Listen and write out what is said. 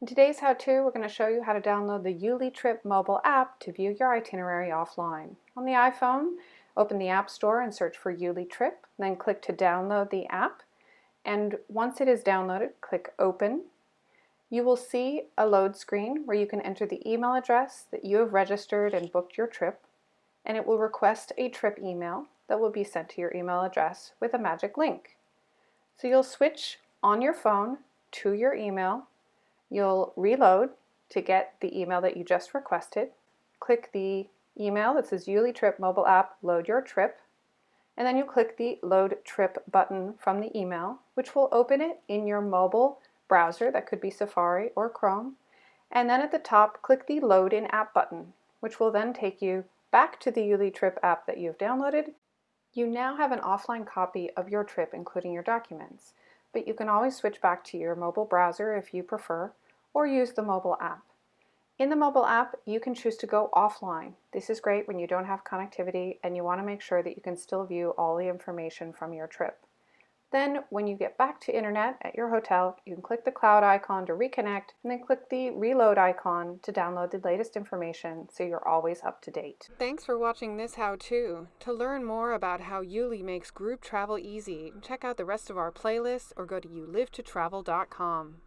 In today's how-to, we're going to show you how to download the YouLi Trip mobile app to view your itinerary offline. On the iPhone, open the App Store and search for YouLi Trip, then click to download the app, and once it is downloaded, click Open. You will see a load screen where you can enter the email address that you have registered and booked your trip, and it will request a trip email that will be sent to your email address with a magic link. So you'll switch on your phone to your email. You'll reload to get the email that you just requested. Click the email that says YouLi Trip mobile app, load your trip, and then you click the Load Trip button from the email, which will open it in your mobile browser. That could be Safari or Chrome. And then at the top, click the Load in App button, which will then take you back to the YouLi Trip app that you've downloaded. You now have an offline copy of your trip, including your documents, but you can always switch back to your mobile browser if you prefer, or use the mobile app. In the mobile app, you can choose to go offline. This is great when you don't have connectivity and you want to make sure that you can still view all the information from your trip. Then, when you get back to internet at your hotel, you can click the cloud icon to reconnect, and then click the reload icon to download the latest information so you're always up to date. Thanks for watching this how-to. To learn more about how YouLi makes group travel easy, check out the rest of our playlists or go to youlivetotravel.com.